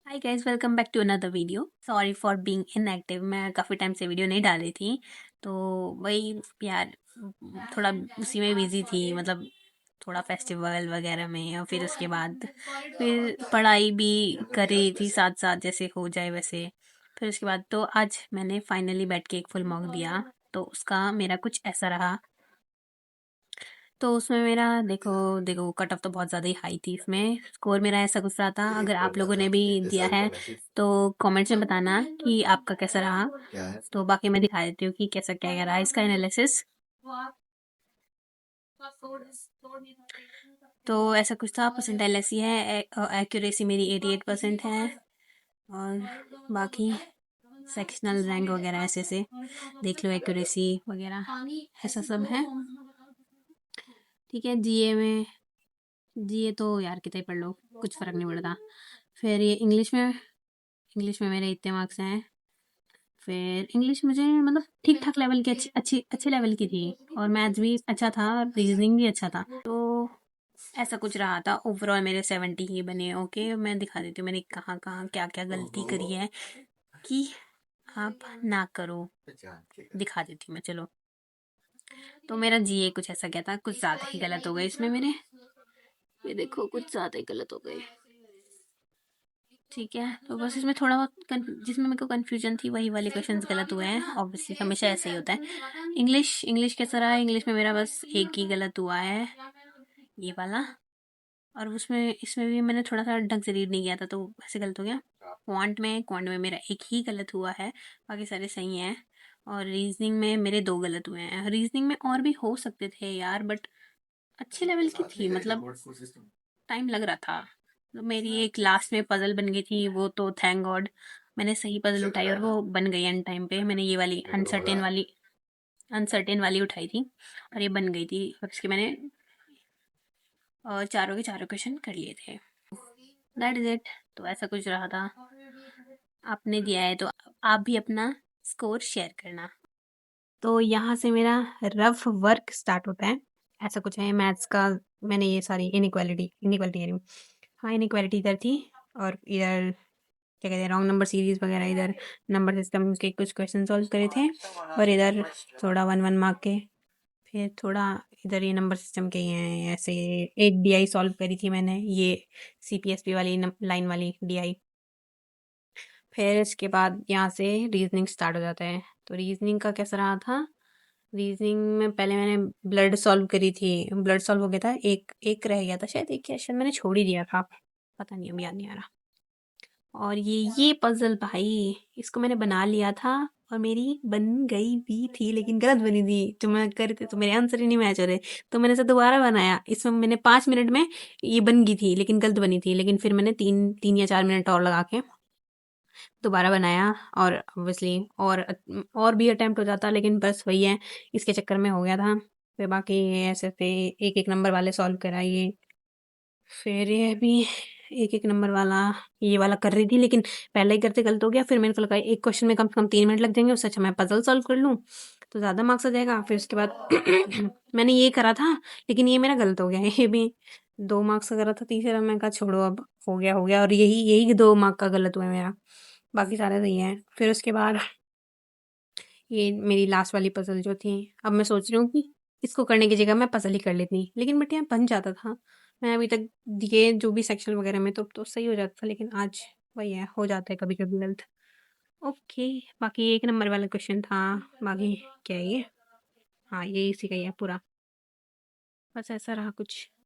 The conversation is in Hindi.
Hi guys, welcome back to another video. Sorry for being inactive. मैं काफ़ी टाइम से वीडियो नहीं डाल रही थी, तो वही यार, थोड़ा उसी में बिजी थी। मतलब थोड़ा फेस्टिवल वगैरह में, और फिर उसके बाद फिर पढ़ाई भी कर रही थी साथ साथ, जैसे हो जाए वैसे। फिर उसके बाद तो आज मैंने फाइनली बैठ के एक फुल मॉक दिया, तो उसका मेरा कुछ ऐसा रहा। तो उसमें मेरा देखो देखो कट ऑफ तो बहुत ज़्यादा ही हाई थी। इसमें स्कोर मेरा ऐसा कुछ रहा था। अगर आप लोगों ने भी दिया है तो कमेंट्स में बताना कि आपका कैसा रहा। तो बाकी मैं दिखा देती हूँ कि कैसा क्या क्या रहा इसका एनालिसिस। तो ऐसा कुछ था। परसेंटाइल ऐसी है, एक्यूरेसी मेरी 88% है, और बाकी सेक्शनल रैंक वगैरह ऐसे से देख लो, एक्यूरेसी वगैरह ऐसा सब है। ठीक है। जीए तो यार कितना ही पढ़ लो, कुछ फर्क नहीं पड़ता। फिर ये इंग्लिश में मेरे इतने मार्क्स हैं। फिर इंग्लिश मुझे मतलब ठीक ठाक लेवल की, अच्छे लेवल की थी। और मैथ्स भी अच्छा था, और रीजनिंग भी अच्छा था। तो ऐसा कुछ रहा था। ओवरऑल मेरे 70 ही बने। ओके, मैं दिखा देती हूँ मैंने कहाँ कहाँ क्या क्या गलती करी है, कि आप ना करो। दिखा देती हूँ मैं, चलो। तो मेरा जीए कुछ ऐसा गया था, कुछ ज़्यादा ही गलत हो गए इसमें मेरे। ये देखो, कुछ ज़्यादा ही गलत हो गए। ठीक है। तो बस इसमें थोड़ा बहुत जिसमें मेरे को कन्फ्यूजन थी, वही वाले क्वेश्चंस गलत हुए हैं। ऑब्वियसली हमेशा ऐसा ही होता है। इंग्लिश कैसा रहा? इंग्लिश में मेरा बस एक ही गलत हुआ है, ये वाला। और उसमें इसमें भी मैंने थोड़ा सा ढंग से रीड नहीं किया था, तो वैसे गलत हो गया। क्वांट में मेरा एक ही गलत हुआ है, बाकी सारे सही हैं। और रीजनिंग में मेरे 2 गलत हुए हैं। रीजनिंग में और भी हो सकते थे यार, बट अच्छे लेवल की थी, मतलब टाइम लग रहा था। तो मेरी एक लास्ट में पजल बन गई थी, वो तो थैंक गॉड मैंने सही पजल उठाई, और वो बन गई एंड टाइम पे। मैंने ये वाली अनसर्टेन वाली उठाई थी, और ये बन गई थी। और इसके मैंने चारों के चारों क्वेश्चन कर लिए थे। That is it. तो ऐसा कुछ रहा था। आपने दिया है तो आप भी अपना स्कोर शेयर करना। तो यहाँ से मेरा रफ वर्क स्टार्ट होता है। ऐसा कुछ है मैथ्स का। मैंने ये सारी इनइक्वालिटी इनइक्वालिटी कह रही हूँ, हाँ इनइक्वालिटी इधर थी। और इधर क्या कहते हैं, रॉन्ग नंबर सीरीज वगैरह, इधर नंबर सिस्टम के कुछ क्वेश्चन सॉल्व करे थे। और इधर थोड़ा 1 1 मार्क के। फिर थोड़ा इधर ये नंबर सिस्टम के ही हैं ऐसे। एक डीआई सॉल्व करी थी मैंने, ये सीपीएसपी वाली लाइन वाली डीआई। फिर इसके बाद यहाँ से रीजनिंग स्टार्ट हो जाता है। तो रीजनिंग का कैसा रहा था? रीजनिंग में पहले मैंने ब्लड सॉल्व करी थी। ब्लड सॉल्व हो गया था, एक एक रह गया था शायद, एक या शायद मैंने छोड़ ही दिया था, पता नहीं, अब याद नहीं आ रहा। और ये पजल भाई, इसको मैंने बना लिया था, और मेरी बन गई भी थी, लेकिन गलत बनी थी। जो मैं कर रही थी तो मेरे आंसर ही नहीं मैच हो रहे, तो मैंने इसे दोबारा बनाया। इसमें मैंने 5 मिनट में ये बन गई थी, लेकिन गलत बनी थी। लेकिन फिर मैंने 3 या 4 मिनट और लगा के दोबारा बनाया। और ऑब्वियसली और भी अटेम्प्ट हो जाता, लेकिन बस वही है, इसके चक्कर में हो गया था। फिर बाकी ऐसे थे, एक एक नंबर वाले सॉल्व कराइए। फिर ये भी एक एक नंबर वाला, ये वाला कर रही थी, लेकिन पहले ही करते गलत हो गया। फिर मेरे को लगा एक क्वेश्चन में कम से कम 3 मिनट लग जाएंगे, उससे अच्छा मैं पजल सॉल्व कर लूँ, तो ज़्यादा मार्क्स आ जाएगा। फिर उसके बाद मैंने ये करा था, लेकिन ये मेरा गलत हो गया। ये भी 2 मार्क्स का करा था, तीसरा मैं कहा छोड़ो, अब हो गया। और यही यही 2 मार्क का गलत हुआ है मेरा, बाकी सारे सही हैं। फिर उसके बाद ये मेरी लास्ट वाली पजल जो थी, अब मैं सोच रही हूँ कि इसको करने की जगह मैं पजल ही कर लेती, लेकिन बट यहाँ बन जाता था। मैं अभी तक दिए जो भी सेक्शन वगैरह में, तो सही हो जाता था, लेकिन आज वही है, हो जाता है कभी कभी गलत। ओके। बाकी एक नंबर वाला क्वेश्चन था। बाकी क्या है ये? हाँ, ये इसी का ही है पूरा। बस ऐसा रहा कुछ।